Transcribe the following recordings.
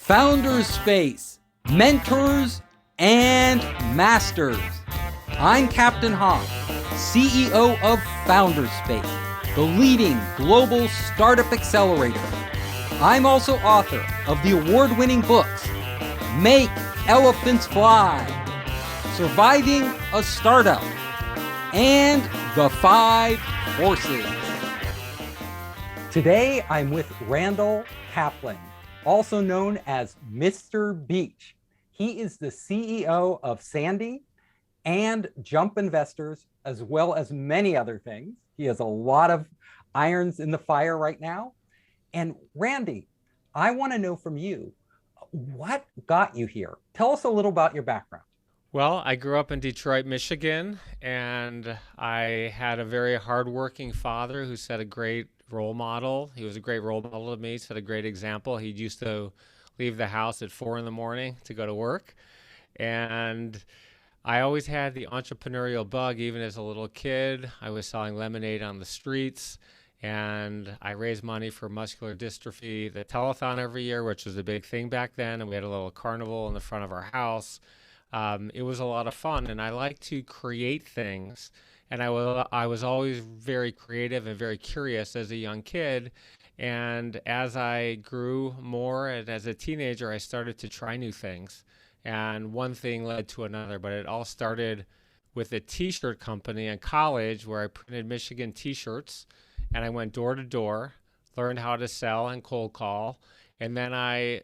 Founders Space, Mentors and Masters. I'm Captain Hoff, CEO of Founders Space, the leading global startup accelerator. I'm also author of the award-winning books, Make Elephants Fly, Surviving a Startup, and The 5 Forces. Today, I'm with Randall Kaplan, also known as Mr. Beach. He is the CEO of Sandy and Jump Investors, as well as many other things. He has a lot of irons in the fire right now. And Randy, I want to know from you, what got you here? Tell us a little about your background. Well, I grew up in Detroit, Michigan, and I had a very hardworking father who set a great role model. He was a great role model to me, set a great example. He used to leave the house at 4 a.m. to go to work. And I always had the entrepreneurial bug, even as a little kid. I was selling lemonade on the streets, and I raised money for muscular dystrophy, the telethon every year, which was a big thing back then. And we had a little carnival in the front of our house. It was a lot of fun, and I like to create things. And I was always very creative and very curious as a young kid. And as I grew more and as a teenager, I started to try new things. And one thing led to another, but it all started with a t-shirt company in college where I printed Michigan t-shirts, and I went door to door, learned how to sell and cold call. And then I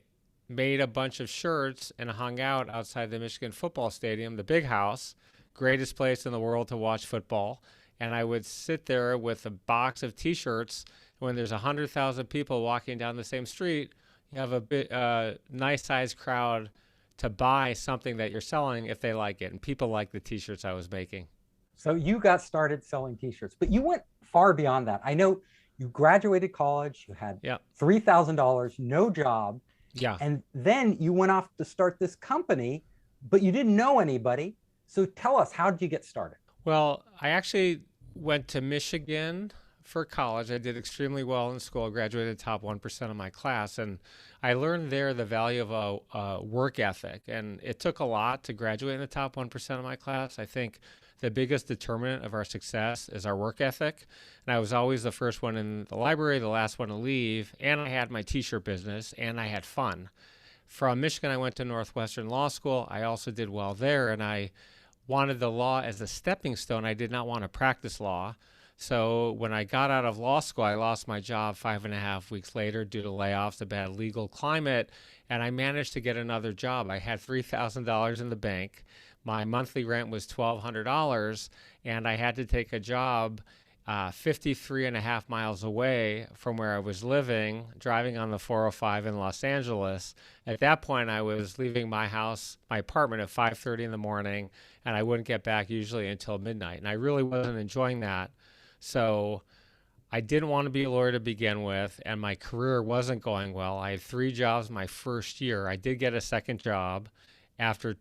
made a bunch of shirts and hung out outside the Michigan football stadium, the big house, greatest place in the world to watch football. And I would sit there with a box of t-shirts. When there's 100,000 people walking down the same street, you have a nice sized crowd to buy something that you're selling if they like it. And people like the t-shirts I was making. So you got started selling t-shirts, but you went far beyond that. I know you graduated college, you had $3,000, no job. Yeah. And then you went off to start this company, but you didn't know anybody. So tell us, how did you get started? Well, I actually went to Michigan for college. I did extremely well in school, graduated top 1% of my class. And I learned there the value of a work ethic. And it took a lot to graduate in the top 1% of my class. I think the biggest determinant of our success is our work ethic. And I was always the first one in the library, the last one to leave. And I had my t-shirt business, and I had fun. From Michigan, I went to Northwestern Law School. I also did well there, and I wanted the law as a stepping stone. I did not want to practice law. So when I got out of law school, I lost my job 5.5 weeks later due to layoffs, a bad legal climate, and I managed to get another job. I had $3,000 in the bank. My monthly rent was $1,200, and I had to take a job 53.5 miles away from where I was living, driving on the 405 in Los Angeles. At that point, I was leaving my house, my apartment at 5:30 in the morning, and I wouldn't get back usually until midnight. And I really wasn't enjoying that. So I didn't want to be a lawyer to begin with, and my career wasn't going well. I had 3 jobs my first year. I did get a second job. After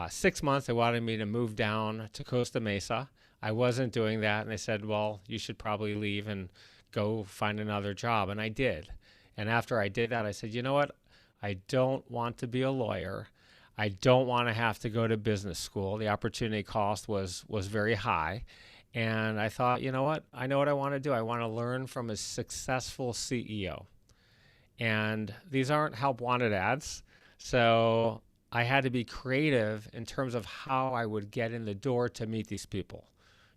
6 months, they wanted me to move down to Costa Mesa. I wasn't doing that, and they said, well, you should probably leave and go find another job, and I did. And after I did that, I said, you know what? I don't want to be a lawyer. I don't want to have to go to business school. The opportunity cost was very high. And I thought, you know what? I know what I want to do. I want to learn from a successful CEO. And these aren't help wanted ads. So I had to be creative in terms of how I would get in the door to meet these people.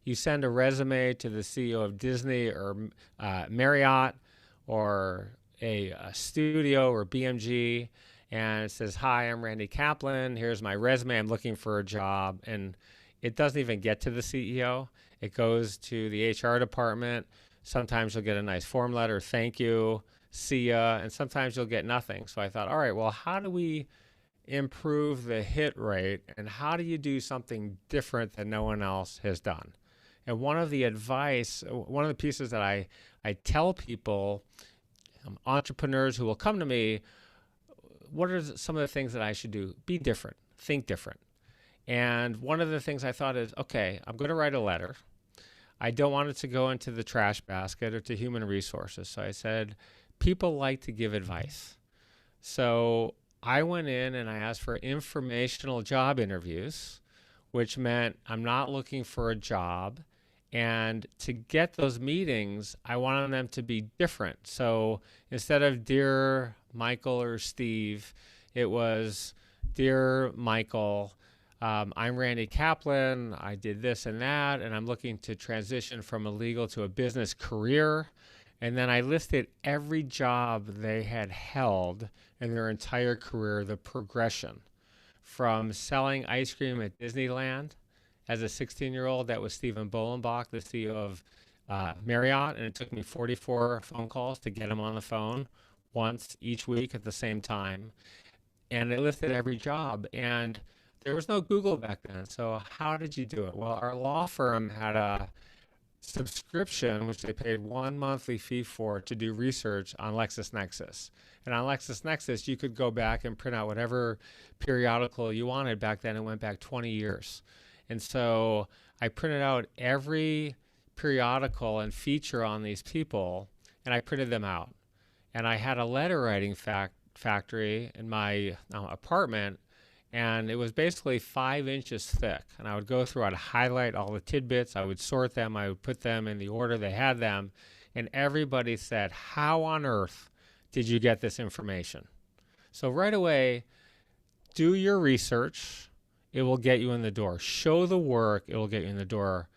You send a resume to the CEO of Disney or Marriott or a studio or BMG, and it says, hi, I'm Randy Kaplan. Here's my resume. I'm looking for a job. And it doesn't even get to the CEO. It goes to the HR department. Sometimes you'll get a nice form letter, thank you, see ya, and sometimes you'll get nothing. So I thought, all right, well, how do we improve the hit rate, and how do you do something different that no one else has done? And one of the pieces that I tell people, entrepreneurs who will come to me, what are some of the things that I should do? Be different, think different. And one of the things I thought is, okay, I'm going to write a letter. I don't want it to go into the trash basket or to human resources. So I said, people like to give advice. So I went in and I asked for informational job interviews, which meant I'm not looking for a job. And to get those meetings, I wanted them to be different. So instead of Dear Michael or Steve, it was Dear Michael, I'm Randy Kaplan. I did this and that, and I'm looking to transition from a legal to a business career. And then I listed every job they had held in their entire career, the progression from selling ice cream at Disneyland as a 16-year-old. That was Stephen Bolenbach, the CEO of Marriott, and it took me 44 phone calls to get him on the phone once each week at the same time. And it listed every job. And there was no Google back then. So how did you do it? Well, our law firm had a subscription, which they paid one monthly fee for to do research on LexisNexis. And on LexisNexis, you could go back and print out whatever periodical you wanted back then. It went back 20 years. And so I printed out every periodical and feature on these people, and I printed them out. And I had a letter writing factory in my apartment, and it was basically 5 inches thick. And I would go through, I'd highlight all the tidbits, I would sort them, I would put them in the order they had them, and everybody said, how on earth did you get this information? So right away, do your research, it will get you in the door. Show the work, it will get you in the door.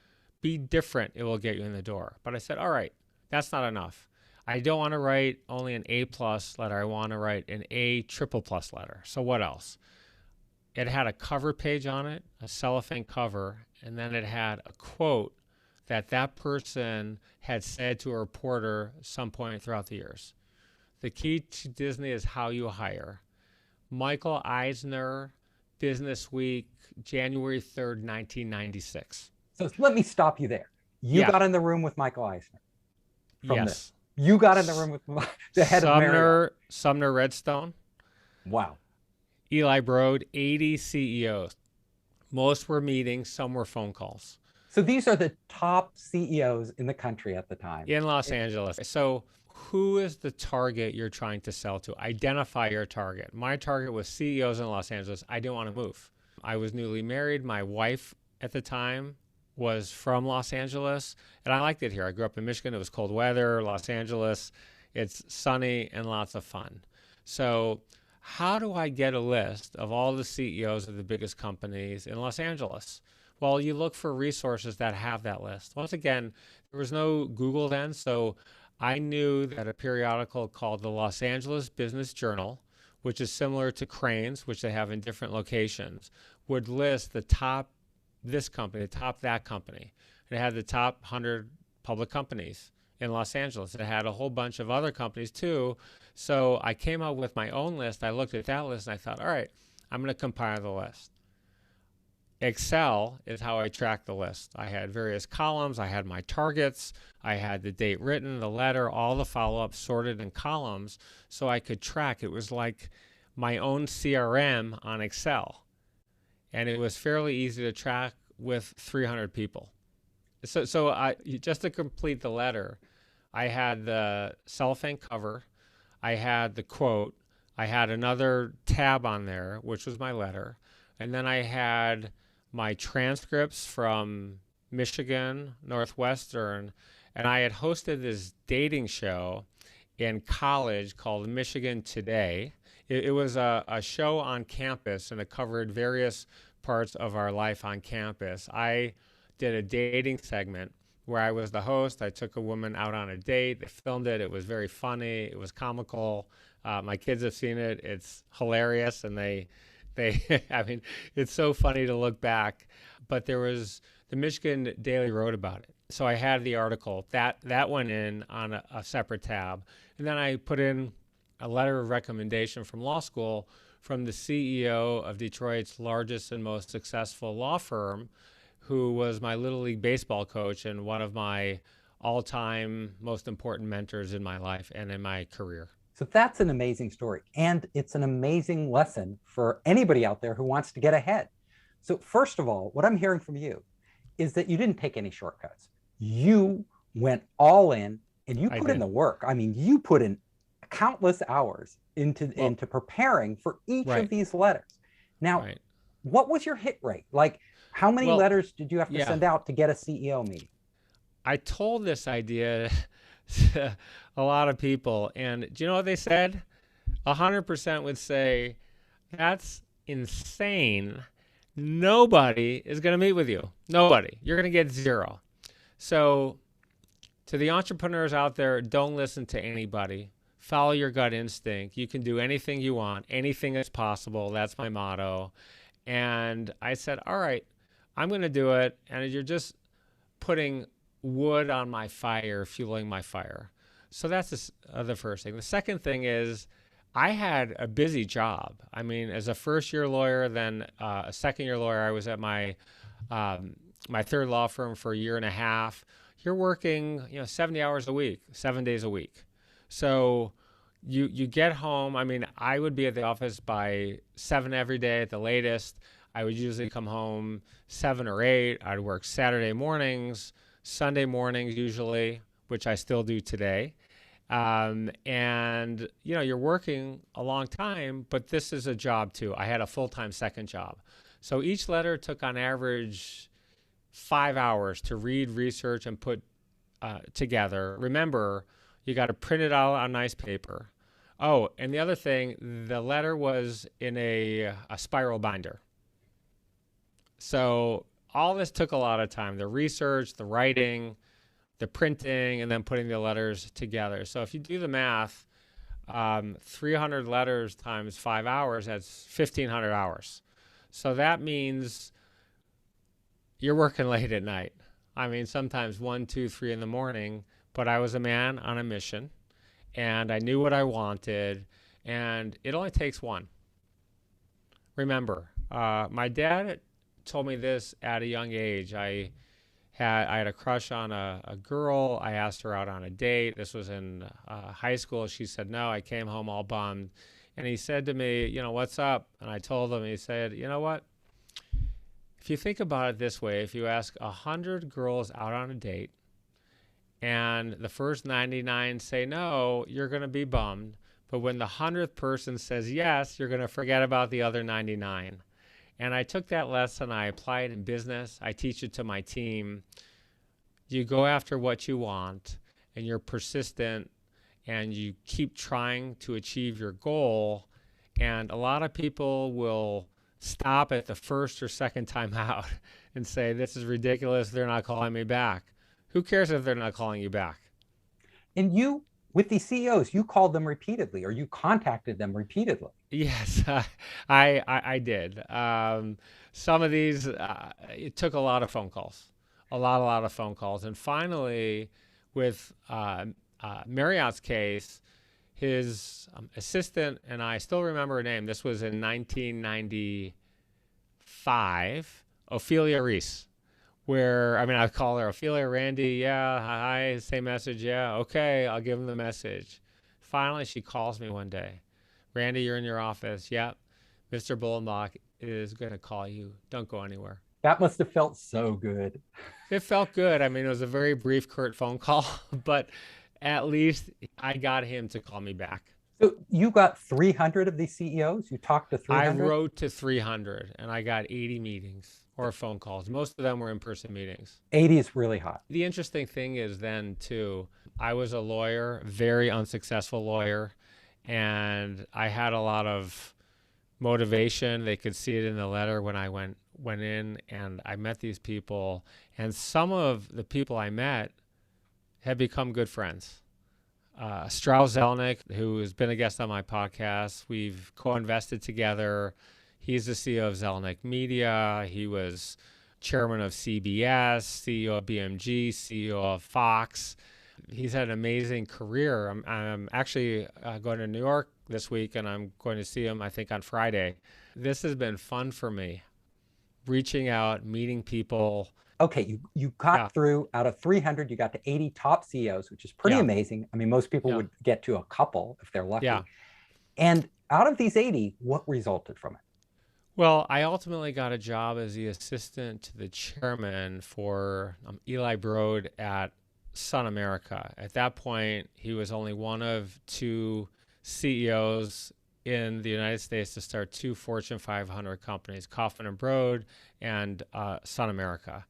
Be different, it will get you in the door. But I said, all right, that's not enough. I don't want to write only an A+ letter, I want to write an A++ letter. So what else? It had a cover page on it, a cellophane cover, and then it had a quote that person had said to a reporter some point throughout the years. The key to Disney is how you hire. Michael Eisner, Business Week, January 3rd, 1996. So let me stop you there. You got in the room with Michael Eisner. Yes. You got in the room with the head of Marriott. Sumner Redstone. Wow. Eli Broad, 80 CEOs. Most were meetings, some were phone calls. So these are the top CEOs in the country at the time. In Los Angeles. So who is the target you're trying to sell to? Identify your target. My target was CEOs in Los Angeles. I didn't want to move. I was newly married. My wife at the time was from Los Angeles, and I liked it here. I grew up in Michigan. It was cold weather. Los Angeles, it's sunny and lots of fun. So how do I get a list of all the CEOs of the biggest companies in Los Angeles? Well, you look for resources that have that list. Once again, there was no Google then, so I knew that a periodical called the Los Angeles Business Journal, which is similar to Crane's, which they have in different locations, would list the top this company, the top that company. It had the top 100 public companies in Los Angeles. It had a whole bunch of other companies too. So I came up with my own list. I looked at that list and I thought, all right, I'm going to compile the list. Excel is how I tracked the list. I had various columns. I had my targets. I had the date written, the letter, all the follow-ups sorted in columns so I could track. It was like my own CRM on Excel. And it was fairly easy to track with 300 people. So I just to complete the letter, I had the cellophane cover, I had the quote, I had another tab on there, which was my letter, and then I had my transcripts from Michigan, Northwestern, and I had hosted this dating show in college called Michigan Today. It was a show on campus, and it covered various parts of our life on campus. I did a dating segment where I was the host. I took a woman out on a date. They filmed it. It was very funny. It was comical. My kids have seen it. It's hilarious, and they I mean, it's so funny to look back. But there was the Michigan Daily wrote about it. So I had the article that went in on a separate tab, and then I put in a letter of recommendation from law school from the CEO of Detroit's largest and most successful law firm, who was my Little League baseball coach and one of my all-time most important mentors in my life and in my career. So that's an amazing story. And it's an amazing lesson for anybody out there who wants to get ahead. So first of all, what I'm hearing from you is that you didn't take any shortcuts. You went all in and you put in the work. I mean, you put in countless hours into preparing for each Right. of these letters. Now, Right. what was your hit rate? Like, how many Well, letters did you have to yeah. send out to get a CEO meeting? I told this idea to a lot of people, and do you know what they said? 100% would say, that's insane. Nobody is going to meet with you. Nobody. You're going to get zero. So, to the entrepreneurs out there, don't listen to anybody. Follow your gut instinct. You can do anything you want. Anything is possible. That's my motto. And I said, all right, I'm going to do it. And you're just putting wood on my fire, fueling my fire. So that's the first thing. The second thing is I had a busy job. I mean, as a first-year lawyer, then a second-year lawyer, I was at my my third law firm for a year and a half. You're working, 70 hours a week, 7 days a week. So you get home. I mean, I would be at the office by 7 every day at the latest. I would usually come home 7 or 8. I'd work Saturday mornings, Sunday mornings usually, which I still do today. And you're working a long time, but this is a job too. I had a full-time second job. So each letter took on average 5 hours to read, research, and put together. Remember, you got to print it out on nice paper. Oh, and the other thing, the letter was in a spiral binder. So all this took a lot of time, the research, the writing, the printing, and then putting the letters together. So if you do the math, 300 letters times 5 hours, that's 1,500 hours. So that means you're working late at night. I mean, sometimes 1, 2, 3 in the morning, but I was a man on a mission, and I knew what I wanted, and it only takes one. Remember, my dad told me this at a young age. I had a crush on a girl. I asked her out on a date. This was in high school. She said no. I came home all bummed. And he said to me, what's up? And I told him, he said, you know what? If you think about it this way, if you ask 100 girls out on a date and the first 99 say no, you're going to be bummed. But when the 100th person says yes, you're going to forget about the other 99. And I took that lesson, I apply it in business, I teach it to my team. You go after what you want, and you're persistent, and you keep trying to achieve your goal. And a lot of people will stop at the first or second time out and say, this is ridiculous, they're not calling me back. Who cares if they're not calling you back? And you, with these CEOs, you called them repeatedly, or you contacted them repeatedly. Yes, I did. Some of these, it took a lot of phone calls, a lot of phone calls. And finally, with Marriott's case, his assistant, and I still remember her name, this was in 1995, Ophelia Reese, where, I call her Ophelia, Randy, yeah, hi, same message, yeah, okay, I'll give him the message. Finally, she calls me one day. Randy, you're in your office. Yep. Mr. Bullenbach is going to call you. Don't go anywhere. That must have felt so good. It felt good. It was a very brief, curt phone call, but at least I got him to call me back. So you got 300 of these CEOs? You talked to 300? I wrote to 300, and I got 80 meetings or phone calls. Most of them were in-person meetings. 80 is really hot. The interesting thing is then, too, I was a lawyer, very unsuccessful lawyer. And I had a lot of motivation. They could see it in the letter when I went in, and I met these people. And some of the people I met have become good friends. Strauss Zelnick, who has been a guest on my podcast, we've co-invested together. He's the CEO of Zelnick Media. He was chairman of CBS, CEO of BMG, CEO of Fox. He's had an amazing career. I'm actually going to New York this week, and I'm going to see him, I think, on Friday. This has been fun for me, reaching out, meeting people. Okay, you got through, out of 300, you got to 80 top CEOs, which is pretty amazing. Most people would get to a couple if they're lucky. Yeah. And out of these 80, what resulted from it? Well, I ultimately got a job as the assistant to the chairman for Eli Broad at Sun America. At that point, he was only one of 2 CEOs in the United States to start 2 Fortune 500 companies, Hoffman and Broad and Sun America.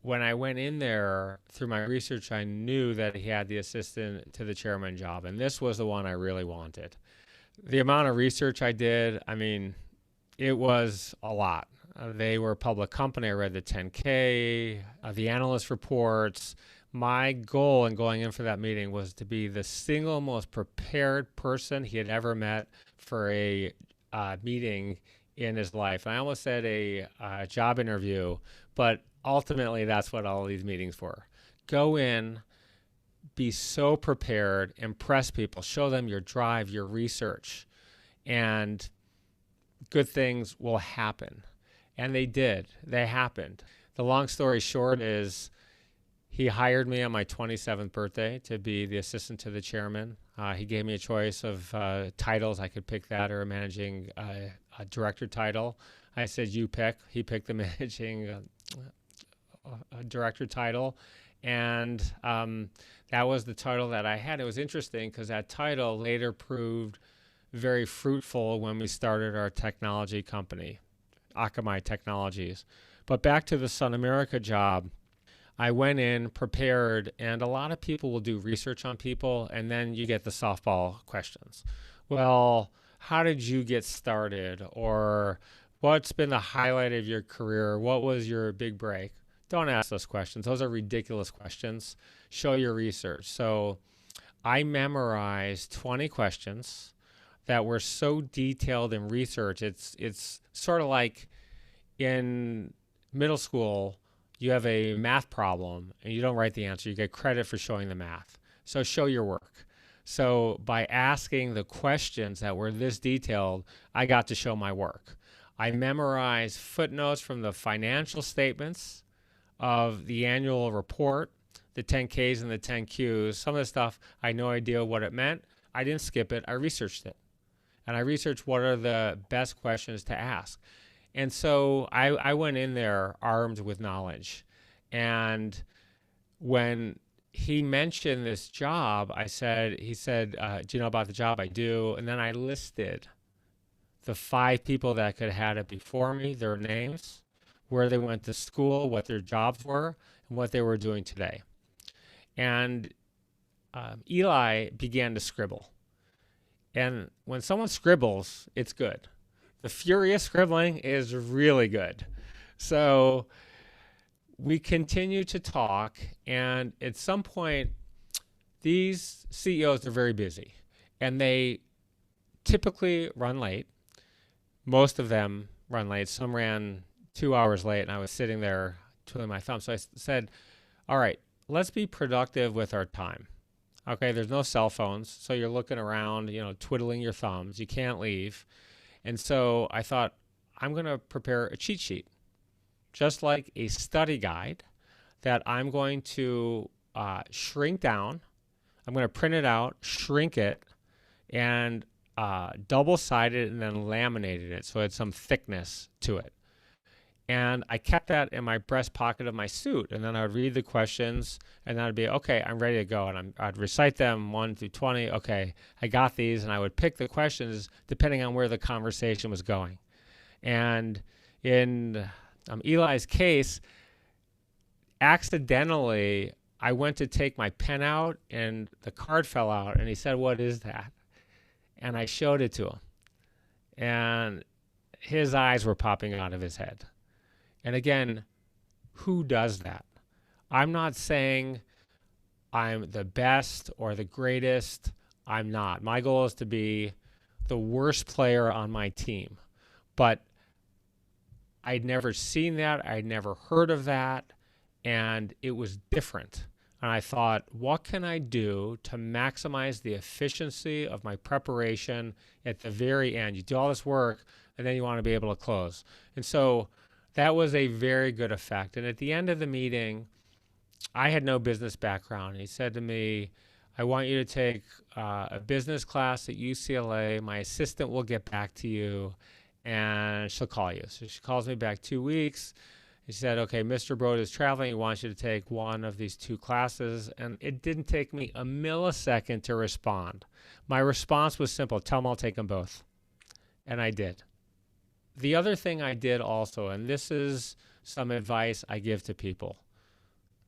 When I went in there, through my research, I knew that he had the assistant to the chairman job, and this was the one I really wanted. The amount of research I did, I mean, it was a lot. They were a public company. I read the 10K, the analyst reports. My goal in going in for that meeting was to be the single most prepared person he had ever met for a meeting in his life. And I almost said a job interview, but ultimately that's what all these meetings were. Go in, be so prepared, impress people, show them your drive, your research, and good things will happen. And they did. They happened. The long story short is he hired me on my 27th birthday to be the assistant to the chairman. He gave me a choice of titles. I could pick that or a managing director title. I said, you pick. He picked the managing director title. And that was the title that I had. It was interesting because that title later proved very fruitful when we started our technology company, Akamai Technologies. But back to the Sun America job, I went in prepared, and a lot of people will do research on people, and then you get the softball questions. Well, how did you get started? Or what's been the highlight of your career? What was your big break? Don't ask those questions. Those are ridiculous questions. Show your research. So I memorized 20 questions that were so detailed in research. It's sort of like in middle school, you have a math problem and you don't write the answer. You get credit for showing the math. So show your work. So by asking the questions that were this detailed, I got to show my work. I memorized footnotes from the financial statements of the annual report, the 10Ks and the 10Qs. Some of the stuff, I had no idea what it meant. I didn't skip it. I researched it. And I researched what are the best questions to ask. And so I went in there armed with knowledge. And when he mentioned this job, he said, do you know about the job? I do. And then I listed the 5 people that could have had it before me, their names, where they went to school, what their jobs were, and what they were doing today. And Eli began to scribble. And when someone scribbles, it's good. The furious scribbling is really good. So we continue to talk, and at some point, these CEOs are very busy, and they typically run late. Most of them run late. Some ran 2 hours late, and I was sitting there twiddling my thumbs. So I said, all right, let's be productive with our time. Okay, there's no cell phones, so you're looking around, twiddling your thumbs. You can't leave. And so I thought, I'm going to prepare a cheat sheet, just like a study guide that I'm going to shrink down. I'm going to print it out, shrink it, and double-sided and then laminated it so it had some thickness to it. And I kept that in my breast pocket of my suit. And then I would read the questions, and then I'd be, okay, I'm ready to go. And I'd recite them 1 through 20. Okay, I got these. And I would pick the questions depending on where the conversation was going. And in Eli's case, accidentally, I went to take my pen out, and the card fell out. And he said, what is that? And I showed it to him. And his eyes were popping out of his head. And again, who does that? I'm not saying I'm the best or the greatest. I'm not. My goal is to be the worst player on my team. But I'd never seen that. I'd never heard of that. And it was different. And I thought, what can I do to maximize the efficiency of my preparation at the very end? You do all this work, and then you want to be able to close. And so that was a very good effect. And at the end of the meeting, I had no business background. He said to me, I want you to take a business class at UCLA. My assistant will get back to you, and she'll call you. So she calls me back 2 weeks, He said, okay, Mr. Broad is traveling. He wants you to take one of these 2 classes. And it didn't take me a millisecond to respond. My response was simple: tell him I'll take them both. And I did. The other thing I did also, and this is some advice I give to people: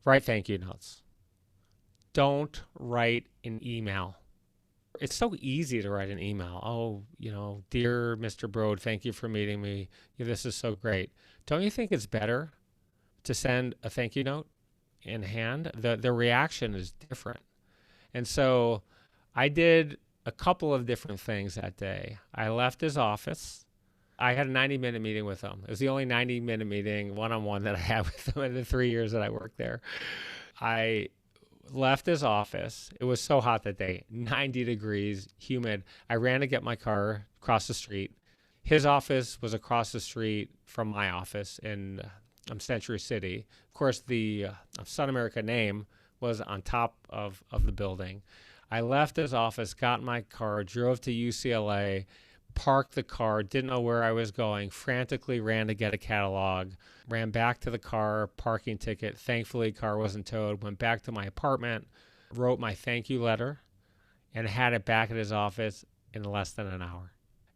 write thank you notes. Don't write an email. It's so easy to write an email. Oh, dear Mr. Broad, thank you for meeting me. This is so great. Don't you think it's better to send a thank you note in hand? The reaction is different. And so I did a couple of different things that day. I left his office. I had a 90-minute meeting with him. It was the only 90-minute meeting one-on-one that I had with him in the 3 years that I worked there. I left his office. It was so hot that day, 90 degrees, humid. I ran to get my car across the street. His office was across the street from my office in Century City. Of course, the Sun America name was on top of the building. I left his office, got in my car, drove to UCLA, parked the car, didn't know where I was going, frantically ran to get a catalog, ran back to the car, parking ticket. Thankfully, car wasn't towed. Went back to my apartment, wrote my thank you letter, and had it back at his office in less than an hour.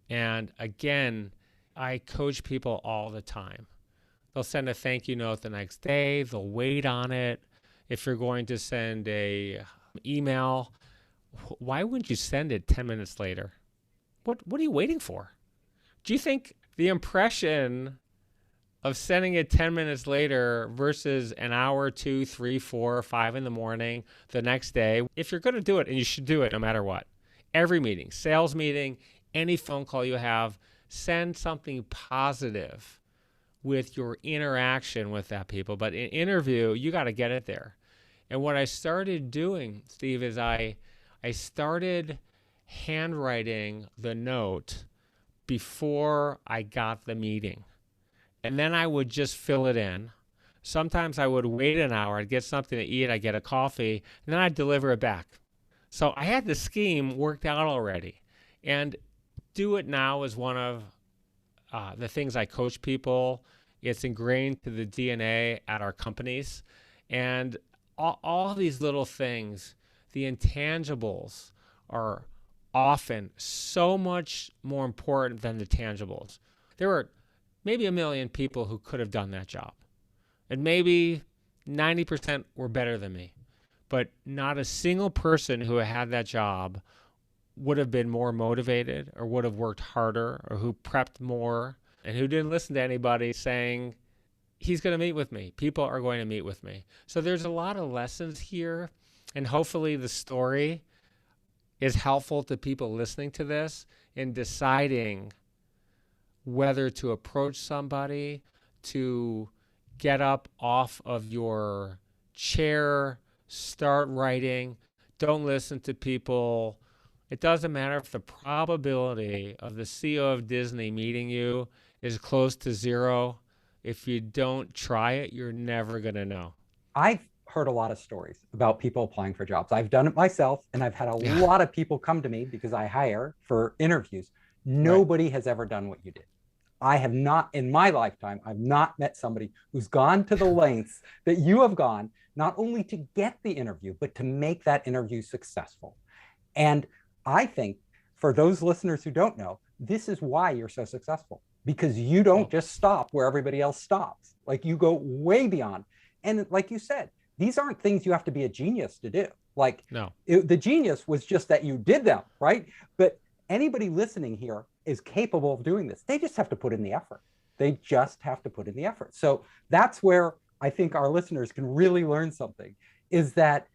And again, I coach people all the time. They'll send a thank you note the next day. They'll wait on it. If you're going to send a email, why wouldn't you send it 10 minutes later? What are you waiting for? Do you think the impression of sending it 10 minutes later versus an hour, 2, 3, 4, 5 in the morning the next day, if you're going to do it, and you should do it no matter what, every meeting, sales meeting, any phone call you have, send something positive with your interaction with that people. But in interview, you got to get it there. And what I started doing, Steve, is I started handwriting the note before I got the meeting. And then I would just fill it in. Sometimes I would wait an hour, I'd get something to eat, I'd get a coffee, and then I'd deliver it back. So I had the scheme worked out already. And do it now is one of the things I coach people. It's ingrained to the DNA at our companies. And all these little things, the intangibles, are often so much more important than the tangibles. There were maybe 1 million people who could have done that job. And maybe 90% were better than me. But not a single person who had that job would have been more motivated or would have worked harder or who prepped more and who didn't listen to anybody saying, he's going to meet with me. People are going to meet with me. So there's a lot of lessons here. And hopefully the story is helpful to people listening to this in deciding whether to approach somebody, to get up off of your chair, start writing. Don't listen to people. It doesn't matter if the probability of the CEO of Disney meeting you is close to 0. If you don't try it, you're never going to know. I've heard a lot of stories about people applying for jobs. I've done it myself, and I've had a lot of people come to me because I hire for interviews. Nobody has ever done what you did. I have not, in my lifetime, I've not met somebody who's gone to the lengths that you have gone, not only to get the interview, but to make that interview successful. And I think for those listeners who don't know, this is why you're so successful, because you don't just stop where everybody else stops. Like, you go way beyond. And like you said, these aren't things you have to be a genius to do. Like, the genius was just that you did them, right? But anybody listening here is capable of doing this. They just have to put in the effort. They just have to put in the effort. So that's where I think our listeners can really learn something, is that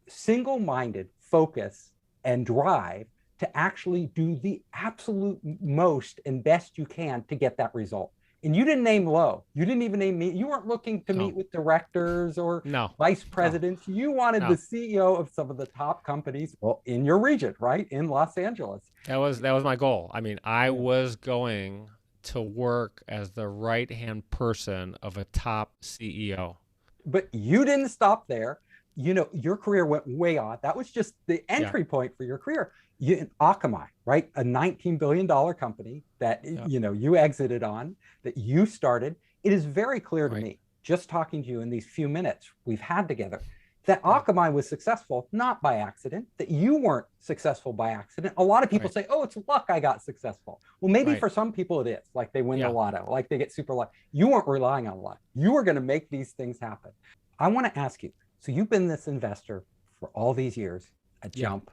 single-minded focus and drive to actually do the absolute most and best you can to get that result. And you didn't name low. You didn't even name me. You weren't looking to meet with directors or vice presidents. You wanted the CEO of some of the top companies, well, in your region, right? In Los Angeles. That was my goal. I mean, I was going to work as the right-hand person of a top CEO. But you didn't stop there. You know, your career went way on. That was just the entry point for your career. Akamai, right? A $19 billion company that, you know, you exited on, that you started. It is very clear to Right. me, just talking to you in these few minutes we've had together, that Akamai was successful not by accident, that you weren't successful by accident. A lot of people Right. say, oh, it's luck I got successful. Well, maybe Right. for some people it is, like they win the Yeah. lotto, like they get super lucky. You weren't relying on luck. You were going to make these things happen. I want to ask you, so you've been this investor for all these years at Yeah. Jump,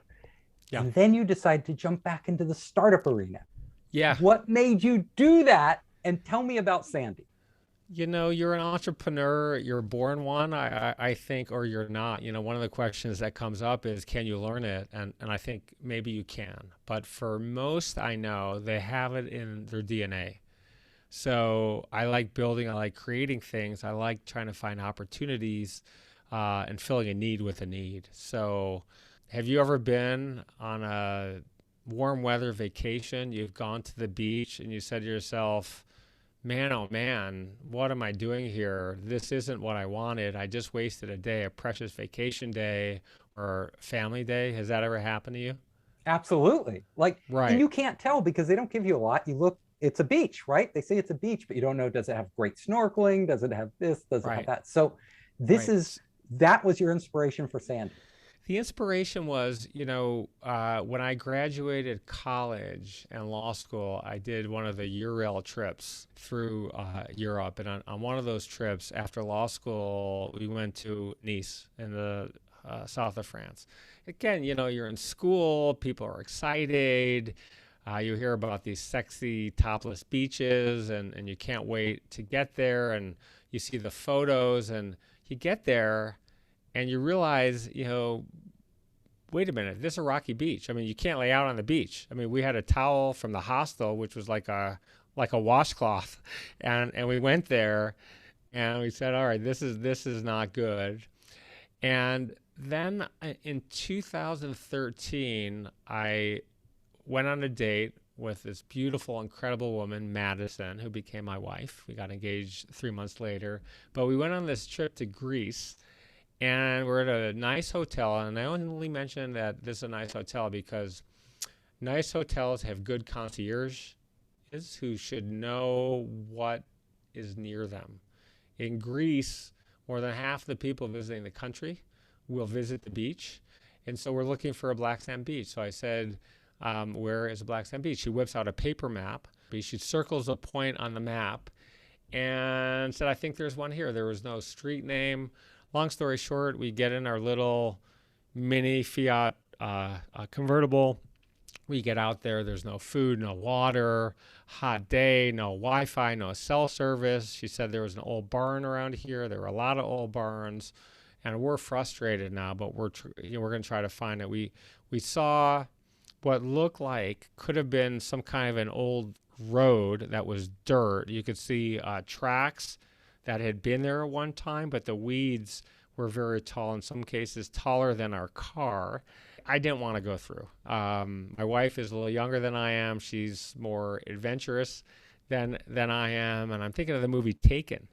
Yeah. and then you decide to jump back into the startup arena. Yeah. What made you do that? And tell me about Sandy. You're an entrepreneur, you're born one, I think, or you're not. One of the questions that comes up is, can you learn it? And I think maybe you can. But for most I know, they have it in their DNA. So I like building, I like creating things, I like trying to find opportunities and filling a need with a need. So have you ever been on a warm weather vacation? You've gone to the beach and you said to yourself, man, oh man, what am I doing here? This isn't what I wanted. I just wasted a day, a precious vacation day or family day. Has that ever happened to you? Absolutely. Like, and Right, you can't tell because they don't give you a lot. You look, it's a beach, right? They say it's a beach, but you don't know, does it have great snorkeling? Does it have this? Does it have right, that? So this right. is, that was your inspiration for Sandy. The inspiration was, when I graduated college and law school, I did one of the youre trips through Europe. And on one of those trips after law school, we went to Nice in the south of France. Again, you're in school, people are excited. You hear about these sexy topless beaches, and you can't wait to get there. And you see the photos, and you get there, and you realize, wait a minute, this is a rocky beach. I mean, you can't lay out on the beach. I mean, we had a towel from the hostel, which was like a washcloth, and we went there, and we said, all right, this is not good. And then in 2013, I went on a date with this beautiful, incredible woman, Madison, who became my wife. We got engaged 3 months later, but we went on this trip to Greece, and we're at a nice hotel. And I only mention that this is a nice hotel because nice hotels have good concierges who should know what is near them. In Greece, more than half the people visiting the country will visit the beach. And so we're looking for a black sand beach. So I said, where is a black sand beach? She whips out a paper map. She circles a point on the map and said, I think there's one here. There was no street name. Long story short, we get in our little mini Fiat convertible. We get out there. There's no food, no water, hot day, no Wi-Fi, no cell service. She said there was an old barn around here. There were a lot of old barns, and we're frustrated now. But we're going to try to find it. We saw what looked like could have been some kind of an old road that was dirt. You could see tracks that had been there at one time, but the weeds were very tall, in some cases taller than our car. I didn't want to go through. My wife is a little younger than I am. She's more adventurous than I am, and I'm thinking of the movie Taken.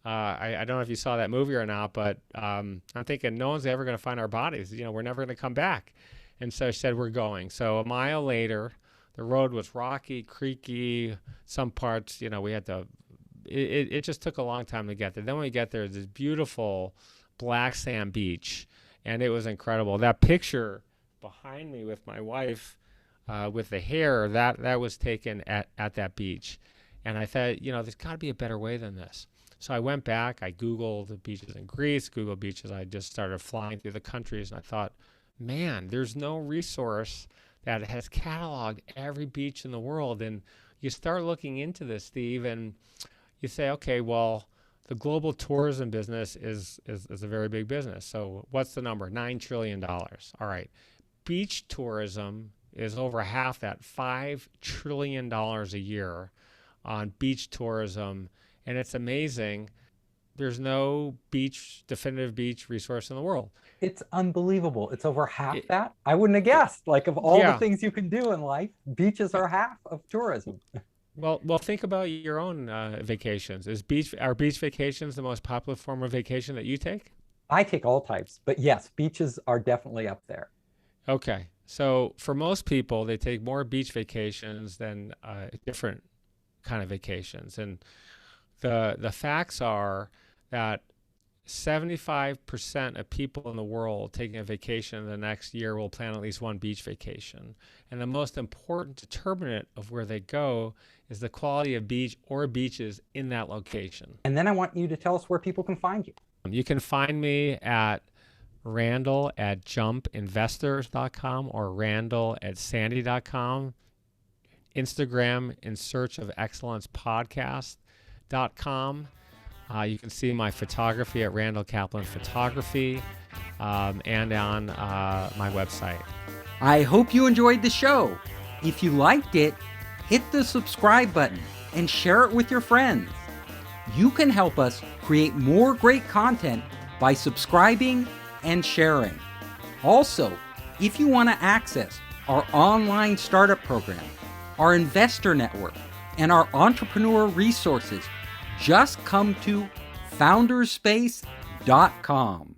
I don't know if you saw that movie or not, but I'm thinking no one's ever going to find our bodies. We're never going to come back. And so she said, we're going. So a mile later, the road was rocky, creaky. Some parts, we had to, it just took a long time to get there. Then when we get there, this beautiful black sand beach, and it was incredible. That picture behind me with my wife with the hair, that was taken at that beach. And I thought, there's got to be a better way than this. So I went back, I Googled the beaches in Greece, Googled beaches. I just started flying through the countries, and I thought, man, there's no resource that has cataloged every beach in the world. And you start looking into this, Steve, and you say, okay, well, the global tourism business is a very big business. So what's the number? $9 trillion. All right. Beach tourism is over half that, $5 trillion a year on beach tourism. And it's amazing. There's no definitive beach resource in the world. It's unbelievable. It's over half It, that. I wouldn't have it, guessed. Like, of all the yeah. things you can do in life, beaches are half of tourism. Well, think about your own vacations. Are beach vacations the most popular form of vacation that you take? I take all types, but yes, beaches are definitely up there. Okay. So for most people, they take more beach vacations than different kind of vacations. And the facts are that 75% of people in the world taking a vacation in the next year will plan at least one beach vacation. And the most important determinant of where they go is the quality of beach or beaches in that location. And then I want you to tell us where people can find you. You can find me at Randall@jumpinvestors.com or Randall@sandy.com. Instagram in search of excellence podcast.com. You can see my photography at Randall Kaplan Photography and on my website. I hope you enjoyed the show. If you liked it, hit the subscribe button and share it with your friends. You can help us create more great content by subscribing and sharing. Also, if you want to access our online startup program, our investor network, and our entrepreneur resources, just come to founderspace.com.